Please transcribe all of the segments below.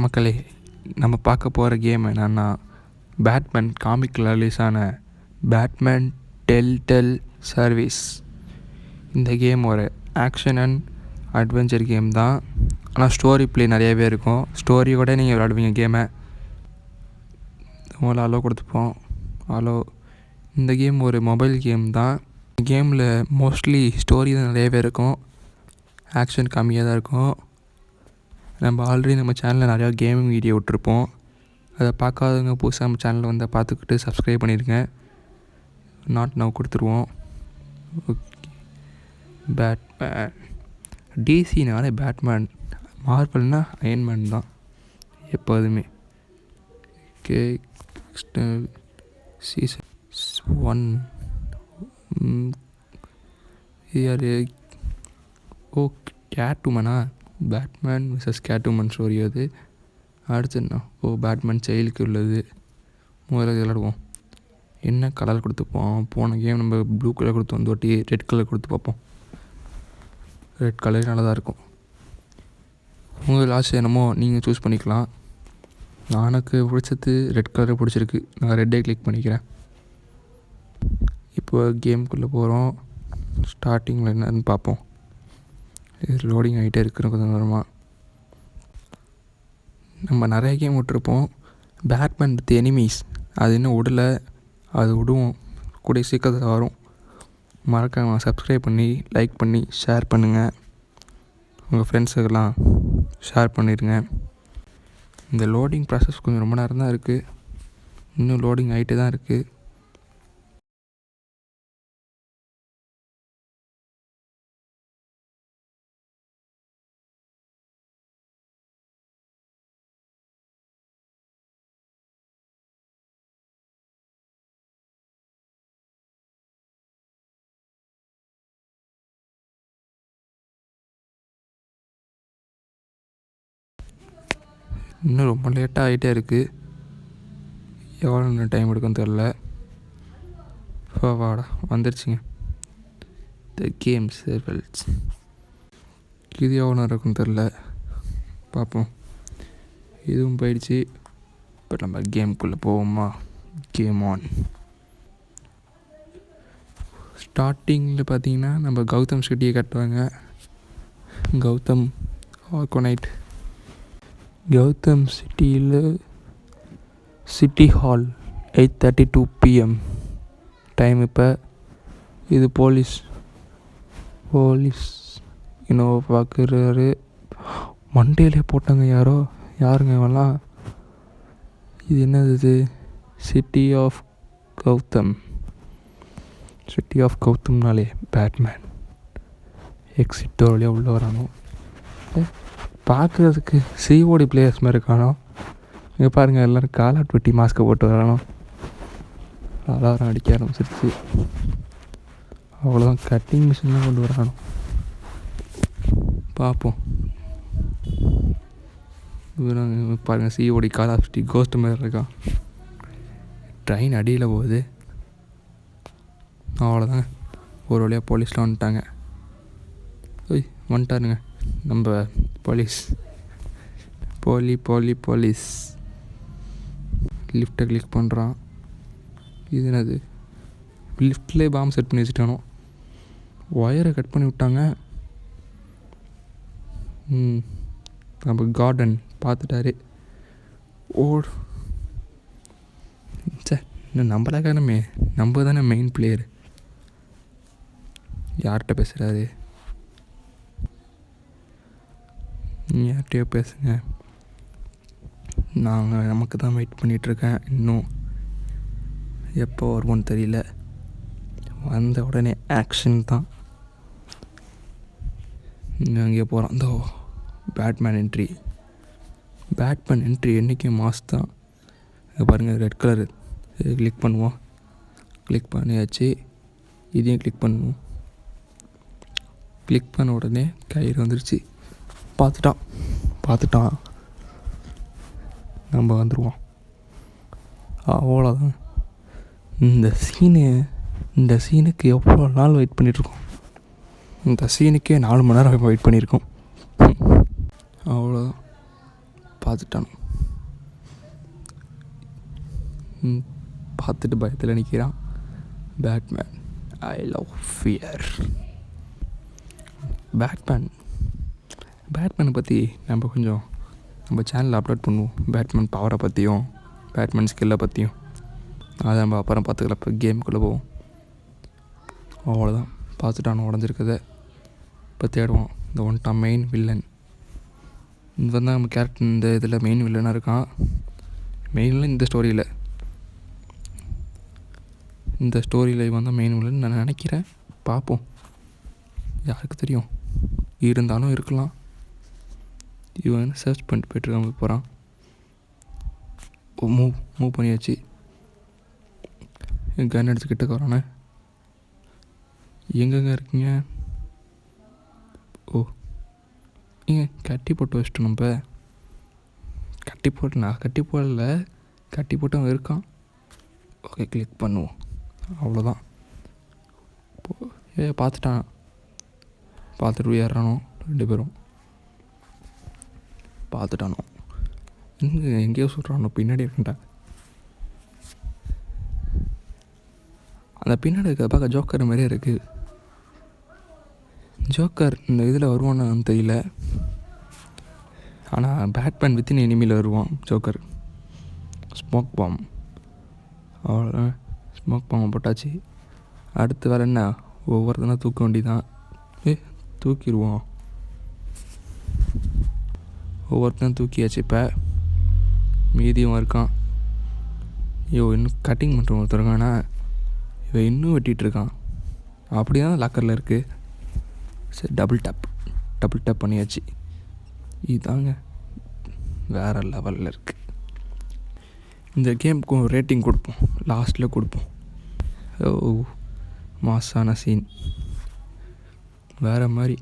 மக்களே, நம்ம பார்க்க போகிற கேம் என்னென்னா பேட்மேன் காமிக்கில் ரிலீஸ் ஆன பேட்மேன் டெல் சர்வீஸ். இந்த கேம் ஒரு ஆக்ஷன் அண்ட் அட்வென்ச்சர் கேம் தான். ஆனால் ஸ்டோரி ப்ளே நிறையவே இருக்கும். ஸ்டோரியோட நீங்கள் விளையாடுவீங்க கேமை. உங்களை அலோ கொடுத்துப்போம். அலோ. இந்த கேம் ஒரு மொபைல் கேம் தான். கேமில் மோஸ்ட்லி ஸ்டோரி தான் நிறையவே இருக்கும், ஆக்ஷன் கம்மியாக தான் இருக்கும். நம்ம ஆல்ரெடி நம்ம சேனலில் நிறையா கேமிங் வீடியோ விட்டுருப்போம். அதை பார்க்காதவங்க புதுசாக நம்ம சேனலில் வந்து பார்த்துக்கிட்டு சப்ஸ்கிரைப் பண்ணிடுங்க. நாட் நவ் கொடுத்துருவோம். ஓகே. பேட்மேன் டிசினாலே பேட்மேன், மார்வல்னா அயன்மேன் தான் எப்போதுமே. ஓகே. சீசன் 1 யார்? ஓ, கேட்வுமனா? பேட்மேன் விசஸ் கேட்வுமன் ஸ்டோரி அது. அடுத்து என்ன? ஓ, பேட்மேன் செயலுக்கு உள்ளது. முதல்ல விளையாடுவோம். என்ன கலர் கொடுத்துப்போம்? போன கேம் நம்ம ப்ளூ கலர் கொடுத்து வந்து ஒட்டி ரெட் கலர் கொடுத்து பார்ப்போம். ரெட் கலர் நல்லா தான் இருக்கும். உங்கள் லாஸ்ட் என்னமோ நீங்கள் சூஸ் பண்ணிக்கலாம். எனக்கு பிடிச்சது ரெட் கலர் பிடிச்சிருக்கு. நான் ரெட்டே கிளிக் பண்ணிக்கிறேன். இப்போ கேமுக்குள்ளே போகிறோம். ஸ்டார்டிங்கில் என்னன்னு பார்ப்போம். இது லோடிங் ஆகிட்டே இருக்கிற கொஞ்சம் நேரமாக. நம்ம நிறைய கேம் விட்டுருப்போம். பேட்மேன் வித் எனிமீஸ் அது இன்னும் விடலை. அது விடுவோம், கூடிய சீக்கிரத்தில் வரும். மறக்காம சப்ஸ்கிரைப் பண்ணி லைக் பண்ணி ஷேர் பண்ணுங்கள். உங்கள் ஃப்ரெண்ட்ஸுக்கெல்லாம் ஷேர் பண்ணிடுங்க. இந்த லோடிங் ப்ராசஸ் கொஞ்சம் ரொம்ப நேரம் தான் இருக்குது. இன்னும் லோடிங் ஆகிட்டே தான் இருக்குது. இன்னும் ரொம்ப லேட்டாக ஆகிட்டே இருக்குது. எவ்வளோ டைம் எடுக்குன்னு தெரில. வாடா வந்துருச்சுங்க. The game survivals. இது எவ்வளோ நேரம் இருக்குன்னு தெரில, பார்ப்போம். இதுவும் போயிடுச்சு. இப்போ நம்ம கேமுக்குள்ளே போவோமா? Game on. ஸ்டார்டிங்கில் பார்த்தீங்கன்னா நம்ம கௌதம் சிட்டியை கட்டுவாங்க. கௌதம் ஆர்கோனைட். கௌதம் சிட்டியில் சிட்டி ஹால் 8:32 PM டைம். இப்போ இது போலீஸ் இன்னும் பார்க்குறாரு. மண்டேலே போட்டாங்க யாருங்க இவெல்லாம்? இது என்னது இது? சிட்டி ஆஃப் கௌதம்னாலே பேட்மேன். எக்ஸிட் டோர் வழியாக உள்ளே வரானோ. பார்க்குறதுக்கு சிஓடி பிளேயர்ஸ் மாதிரி இருக்கானோ. இங்கே பாருங்கள், எல்லோரும் கால் ஆஃப் டியூட்டி மாஸ்க்கை போட்டு வரானோ. அலாரம் அடிக்க ஆரம்பிச்சிருச்சு. அவ்வளோதான், கட்டிங் மிஷின் தான் கொண்டு வரானோ. பார்ப்போம். பாருங்கள், COD Call of Duty Ghost மாதிரி இருக்கான். ட்ரெயின் அடியில் போகுது. அவ்வளோதாங்க, ஒரு வழியாக போலீஸ்லாம் வந்துட்டாங்க. வந்துட்டாருங்க நம்ம போலீஸ். போலீஸ் லிஃப்ட்டை கிளிக் பண்ணுறான். இது என்னது? லிஃப்ட்லேயே பாம்பு செட் பண்ணி வச்சுட்டானோ. ஒயரை கட் பண்ணி விட்டாங்க. நம்ம கார்டன் பார்த்துட்டாரு. சார், இன்னும் நம்ம தானே மெயின் பிளேயர். யார்கிட்ட பேசுகிறாரு? யார்கிட்டயோ பேசுங்க. நமக்கு தான் வெயிட் பண்ணிகிட்ருக்கேன். இன்னும் எப்போ வருவோன்னு தெரியல. வந்த உடனே ஆக்ஷன் தான். இன்னும் அங்கே போகிறோம். இந்த பேட்மேன் என்ட்ரி என்றைக்கும் மாஸ் தான். பாருங்கள், ரெட் கலர். கிளிக் பண்ணுவோம். கிளிக் பண்ணியாச்சு. இதையும் கிளிக் பண்ணுவோம். கிளிக் பண்ண உடனே கயிறு வந்துருச்சு. பார்த்துட்டான். நம்ம வந்துடுவோம். அவ்வளோதான். இந்த சீனுக்கு எவ்வளோ நாள் வெயிட் பண்ணிகிட்ருக்கோம். இந்த சீனுக்கே 4 மணி நேரம் வெயிட் பண்ணியிருக்கோம். அவ்வளோதான். பார்த்துட்டானோ. பார்த்துட்டு பயத்தில் நிற்கிறான். Batman I love fear. பேட்மேனை பற்றி நம்ம கொஞ்சம் நம்ம சேனலில் அப்லோட் பண்ணுவோம். பேட்மேன் பவரை பற்றியும் பேட்மேன் ஸ்கில்லை பற்றியும். அதை நம்ம அப்புறம் பார்த்துக்கலாம். இப்போ கேமுக்குள்ளே போவோம். அவ்வளோதான். பார்த்துட்டானோ உடஞ்சிருக்கதை. இப்போ தேடுவோம். இந்த ஒன்ட்டான் மெயின் வில்லன். இது வந்து நம்ம கேரக்டர் இந்த இதில் மெயின் வில்லனாக இருக்கான். மெயினில் இந்த ஸ்டோரியில் இவன் தான் மெயின் வில்லன் நான் நினைக்கிறேன். பார்ப்போம், யாருக்கு தெரியும். இருந்தாலும் இருக்கலாம். இவன் சர்ச் பண்ணிட்டு போய்ட்டுருக்கான். போகிறான். மூவ் பண்ணியாச்சு. கன் அடிச்சுக்கிட்டு வரானே. எங்கெங்க இருக்கீங்க? ஓ, நீங்கள் கட்டி போட்டு வச்சிட்டோம். நம்ம கட்டி போடல, கட்டி போட்டு அவன் இருக்கான். ஓகே, கிளிக் பண்ணுவோம். அவ்வளோதான். பார்த்துட்டான். பார்த்துட்டு ஏறானோ 2 பேரும். பார்த்துட்டானோ. எங்கேயோ சொல்கிறானோ பின்னாடி இருக்கண்டா. அந்த பின்னாடி இருக்க பார்க்க ஜோக்கர் மாதிரியே இருக்குது. ஜோக்கர் இந்த இதில் வருவான்னு தெரியல. ஆனால் பேட்மேன் வித்தின் எனிமியில் வருவான் ஜோக்கர். Smoke bomb. அவ்வளோ ஸ்மோக் பாம்பை போட்டாச்சு. அடுத்து வேறு என்ன, ஒவ்வொருத்தனா தூக்க வேண்டிதான். தூக்கிடுவோம். ஒவ்வொருத்தனும் தூக்கியாச்சு. இப்போ மீதியும் இருக்கான். இன்னும் கட்டிங் பண்ணுற ஒருத்தருக்கானா. இவன் இன்னும் வெட்டிகிட்ருக்கான். அப்படி தான் லாக்கரில் இருக்குது. சரி, டபுள் டேப் பண்ணியாச்சு. இதுதாங்க வேறு லெவலில் இருக்குது. இந்த கேமுக்கும் ரேட்டிங் கொடுப்போம், லாஸ்ட்டில் கொடுப்போம். மாசான சீன் வேறு மாதிரி.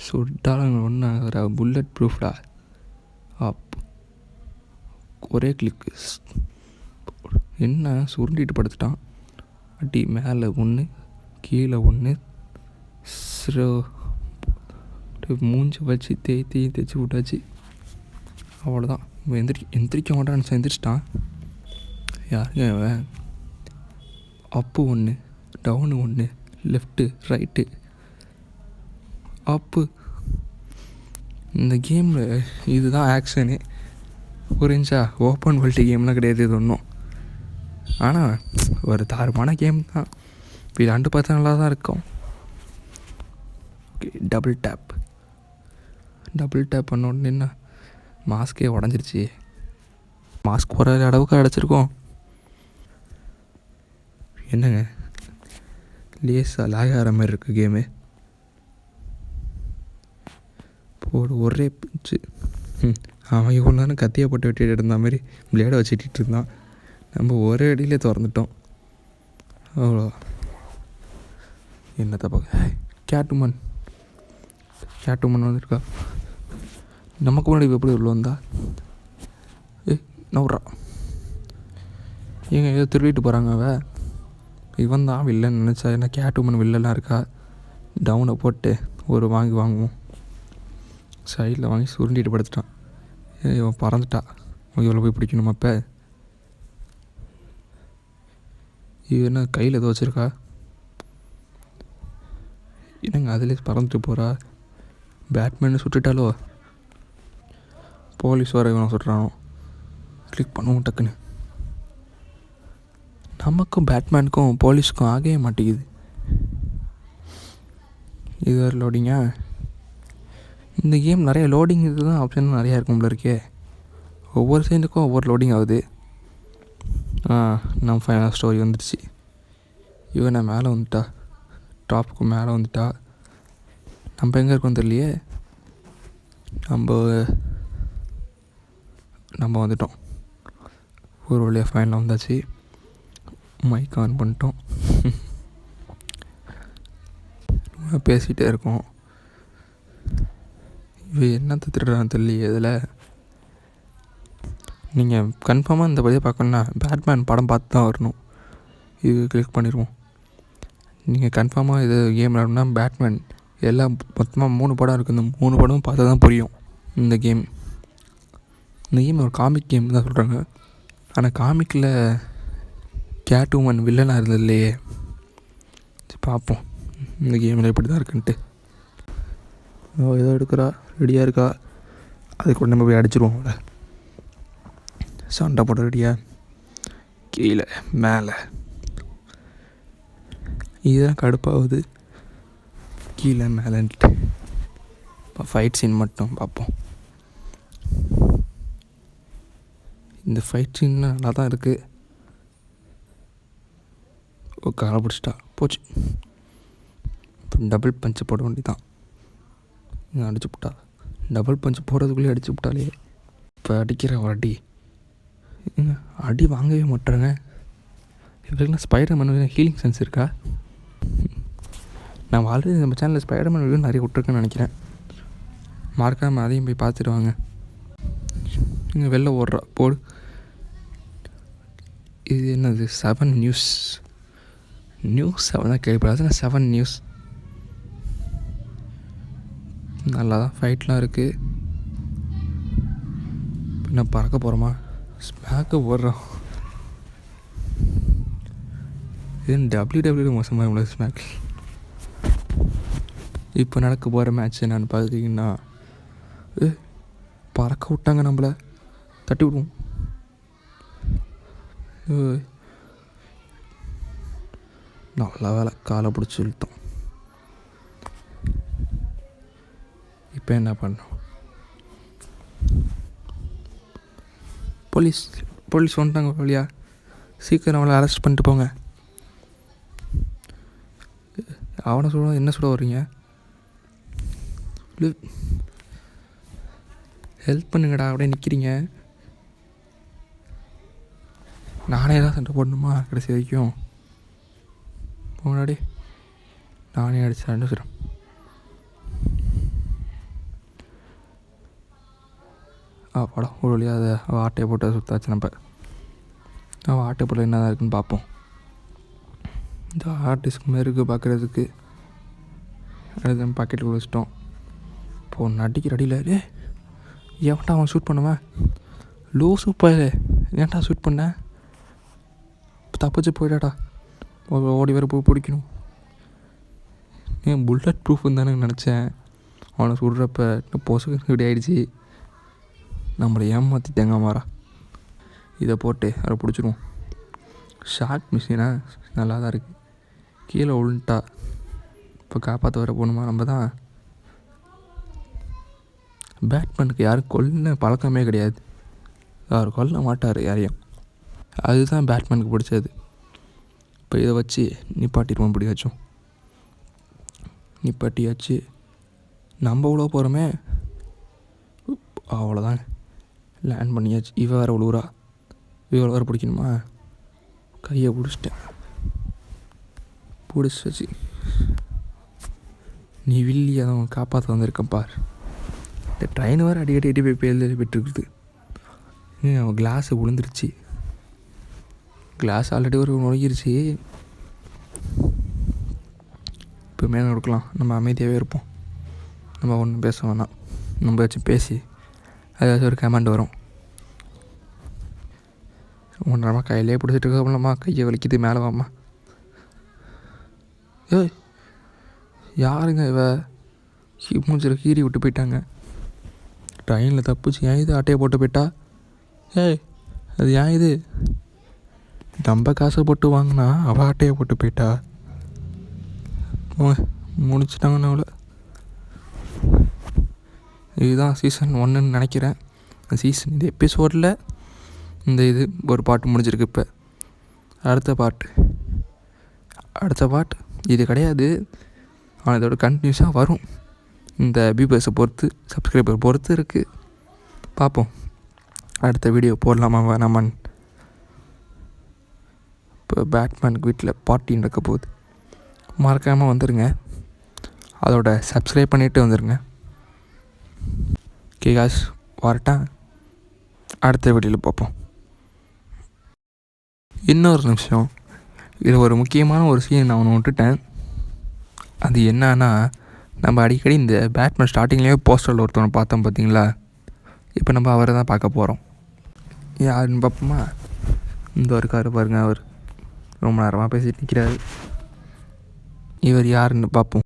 சுட்டாலும் ஒன்று புல்லட் ப்ரூஃப்டா. ஒரே கிளிக்கு என்ன சுருண்டிட்டு படுத்துட்டான். அடி மேலே 1 கீழே 1 மூஞ்சி வச்சு தேய்ச்சி விட்டாச்சு. அவ்வளோதான். இவன் எந்திரிக்க மாட்டான்னு எந்திரிச்சிட்டான். யாருங்க அவன்? அப்பு 1, டவுனு 1, லெஃப்ட்டு ரைட்டு அப்பு. இந்த கேமில் இதுதான் ஆக்ஷனு. புரிஞ்சா? ஓப்பன் வேர்ல்டு கேம்லாம் கிடையாது இது ஒன்றும். ஆனால் ஒரு தாரமான கேம் தான். விளாண்டு பார்த்தா நல்லா தான் இருக்கும். ஓகே, டபுள் டேப் பண்ண உடனே என்ன மாஸ்கே உடஞ்சிருச்சு. மாஸ்க் போகிற அளவுக்கு அடைச்சிருக்கோம். என்னங்க லேஸாக லாக் ஆகிற மாதிரி இருக்குது கேமு. போடு ஒரே பிச்சு. அவன் இவ்வளோ நேரம் கத்தியை போட்டு வெட்டிட்டு இருந்த மாதிரி பிளேடை வச்சுட்டு இருந்தான். நம்ம ஒரே அடியிலே திறந்துட்டோம். அவ்வளோ என்னத்தை பார்க்க. கேட்டுமன் வந்துருக்கா. நமக்கு முன்னாடி எப்படி உள்ள வந்தா? நவுறா. ஏதோ திருவிட்டு போகிறாங்க. இவன் தான் வில்லன் நினச்சா. என்ன கேட்டுமன் வில்லெல்லாம் இருக்கா. டவுனை போட்டு ஒரு வாங்குவோம். சைடில் வாங்கி சுருண்டிட்டு படுத்துட்டான். இவன் பறந்துட்டா. இவ்வளோ போய் பிடிக்கணுமா? இப்போ இவன் என்ன கையில் ஏதோ வச்சுருக்கா. என்னங்க அதிலே பறந்துட்டு போகிறா. பேட்மேனு சுட்டுட்டாலோ. போலீஸ் வர இவனை சுட்டுறானோ. கிளிக் பண்ணுவோம் டக்குன்னு. நமக்கும் பேட்மேனுக்கும் போலீஸுக்கும் ஆகவே மாட்டேங்குது. இது வேறு லோடிங்கா. இந்த கேம் நிறைய லோடிங் இதுதான் ஆப்ஷன் நிறையா இருக்கும்ல இருக்கே. ஒவ்வொரு சைடுக்கும் ஒவ்வொரு லோடிங் ஆகுது. நம்ம ஃபைனல் ஸ்டோரி வந்துடுச்சு. இவன் நான் மேலே வந்துட்டா. டாப்புக்கு மேலே வந்துட்டா. நம்ம எங்கே இருக்கோம் தெரியலையே. நம்ம வந்துட்டோம். ஒரு வழியாக ஃபைனலாக வந்தாச்சு. மைக் ஆன் பண்ணிட்டோம். பேசிகிட்டே இருக்கோம். இவன் என்னத்தை திருடுறான்னு தெரியலையே. இதில் நீங்கள் கன்ஃபார்மாக இந்த பதிவை பார்க்கணுன்னா பேட்மேன் படம் பார்த்து தான் வரணும். இது கிளிக் பண்ணிடுவோம். நீங்கள் கன்ஃபார்மாக இது கேம் விளாடணுன்னா பேட்மேன் எல்லாம் மொத்தமாக 3 படம் இருக்குது. இந்த 3 படமும் பார்த்தா தான் புரியும் இந்த கேம். இந்த கேம் ஒரு காமிக் கேம் தான் சொல்கிறாங்க. ஆனால் காமிக்கில் கேட் உமன் வில்லனாக இருந்தது இல்லையே. பார்ப்போம் இந்த கேமில் எப்படி தான் இருக்குன்ட்டு. ஏதோ எடுக்கிறா, ரெடியாக இருக்கா, அதுக்கு கூட நம்ம போய் அடிச்சிருவோம். அவளை சண்டை போட ரெடியாக, கீழே மேலே, இதுதான் கடுப்பாகுது, கீழே மேலேன்ட்டு. இப்போ ஃபைட் சீன் மட்டும் பார்ப்போம். இந்த ஃபைட் சீன் நல்லா தான் இருக்குது. காலை பிடிச்சிட்டா போச்சு. இப்போ டபுள் பஞ்சு போட வேண்டி தான். அடிச்சு விட்டா, டபுள் பஞ்சு போடுறதுக்குள்ளேயே அடிச்சு விட்டாலே. இப்போ அடிக்கிற அடி அடி வாங்கவே மாட்டுறாங்க. இவருக்குலாம் ஸ்பைடர்மேன் ஹீலிங் சென்ஸ் இருக்கா? நான் ஆல்ரெடி நம்ம சேனலில் ஸ்பைடர்மேன் வீடியோ நிறைய விட்ருக்கேன்னு நினைக்கிறேன். மறக்காமல் அதையும் போய் பார்த்துடுவாங்க. இங்கே வெளில ஓடுறா போடு. இது என்னது 7 நியூஸ் 7 தான் கேள்விப்படாது. 7 நியூஸ் நல்லா தான் ஃபைட்லாம் இருக்குது. என்ன பறக்க போகிறோமா? ஸ்மேக்க போடுறோம். இது WWE மோசமாக இவ்வளோ ஸ்மேக். இப்போ நடக்க போகிற மேட்ச் என்னன்னு பார்த்துக்கிங்கன்னா, பறக்க விட்டாங்க, நம்மளை தட்டி விடுவோம். நல்ல வேலை காலை பிடிச்சி இழுத்தோம். இப்போ என்ன பண்ணோம்? போலீஸ் வந்துட்டாங்க வழியா. சீக்கிரம் அவளை அரெஸ்ட் பண்ணிட்டு போங்க. அவனை சொல்ல என்ன சொல்ல வர்றீங்க? ஹெல்ப் பண்ணுங்கடா, அப்படியே நிற்கிறீங்க. நானே தான் சண்டை போடணுமா கடைசி வரைக்கும்? முன்னாடி நானே அடிச்சு சொல்கிறேன். படம் ஒரு வழியாக அதை அவள் ஆட்டையை போட்டு சுற்றாச்சு. அவள் ஆட்டை போட்டு என்ன தான் இருக்குன்னு பார்ப்போம். இந்த ஆர்டிஸ்க்கு மாதிரி இருக்குது பார்க்குறதுக்கு. அது பாக்கெட்டுக்குள்ள வச்சிட்டோம். இப்போது நடிக்கிற அடியில் ஏன்டா அவன் ஷூட் பண்ணுவேன்? லூசு போயில, ஏன்டா ஷூட் பண்ண? தப்பிச்சு போயிடாடா, ஓடி வர போய் பிடிக்கணும். புல்லட் ப்ரூஃப்னு தானே நினச்சேன். அவனை சுடுறப்ப பொசுக்கு இப்படி ஆகிடுச்சி. நம்மளை ஏமாற்றிட்டாங்க மாறா. இதை போட்டு அதை பிடிச்சிருவோம். ஷார்ட் மிஷினா நல்லா தான் இருக்குது. கீழே விழுந்துட்டா இப்போ காப்பாற்ற வர போகணுமா? நம்ம தான். பேட்மேனுக்கு யாரும் கொல்ல பழக்கமே கிடையாது. யார் கொல்ல மாட்டார் யாரையும். அதுதான் பேட்மேனுக்கு பிடிச்சது. இப்போ இதை வச்சு நிப்பாட்டிடுவோம். பிடிக்காச்சும் நிப்பாட்டியாச்சு. நம்ம உள்ள போகிறோமே, அவ்வளோதாங்க, லேண்ட் பண்ணியாச்சு. இவ வேறு உழுவுறா. இவ்வளோ வேறு பிடிக்கணுமா? கையை பிடிச்சிட்டேன். பிடிச்சாச்சு. நீ வில்லி அதை காப்பாற்ற வந்திருக்கேன் பார். இந்த ட்ரெயின் வேறு அடிக்கடி போய் பேர் விட்டுருக்குது. அவன் கிளாஸு விழுந்துருச்சு. கிளாஸ் ஆல்ரெடி ஒரு நுழைஞ்சிருச்சு. இப்போ மேலே கொடுக்கலாம். நம்ம அமைதியாகவே இருப்போம். நம்ம ஒன்றும் பேச வேணாம். நம்ம வச்சு பேசி அதாவது ஒரு கமெண்ட் வரும். ஒன்றரை கையிலே பிடிச்சிட்டு இருக்கோம்லம்மா, கையை வலிக்குது, மேலே வாம்மா. யாருங்க இவ? மூஞ்சில் கீறி விட்டு போயிட்டாங்க. ட்ரெயினில் தப்பிச்சு ஏன் இது ஆட்டையை போட்டு போயிட்டா? அது ஏன் இது? நம்ம காசை போட்டு வாங்கினா அவள் ஆட்டையை போட்டு போயிட்டா. முடிச்சிட்டாங்கன்னு அவளை. இதுதான் சீசன் 1ன்னு நினைக்கிறேன். இந்த எபிசோடில் இந்த இது ஒரு பாட்டு முடிஞ்சிருக்கு. இப்போ அடுத்த பாட்டு இது கிடையாது. ஆனால் இதோட கண்டினியூஸாக வரும். இந்த வியூவர்ஸை பொறுத்து, சப்ஸ்கிரைபர் பொறுத்து இருக்குது. பார்ப்போம் அடுத்த வீடியோ போடலாமா வேணாமான்னு. இப்போ பேட்மேனுக்கு வீட்டில் பார்ட்டி நடக்க போகுது. மறக்காமல் வந்துடுங்க. அதோட சப்ஸ்கிரைப் பண்ணிவிட்டு வந்துடுங்க. ஓகே காய்ஸ், வரட்டா? அடுத்த வீடியோவில் பார்ப்போம். இன்னொரு நிமிஷம், இதில் ஒரு முக்கியமான ஒரு சீன் நான் ஒன்று விட்டுட்டேன். அது என்னன்னா, நம்ம அடிக்கடி இந்த பேட்மேன் ஸ்டார்டிங்லேயே போஸ்டரில் ஒருத்தவனை பார்த்தோம் பார்த்தீங்களா? இப்போ நம்ம அவரை தான் பார்க்க போகிறோம். யாருன்னு பார்ப்போமா? இந்த இருக்காரு பாருங்க, அவர் ரொம்ப நேரமாக பேசிட்டு நிற்கிறாரு. இவர் யாருன்னு பார்ப்போம்.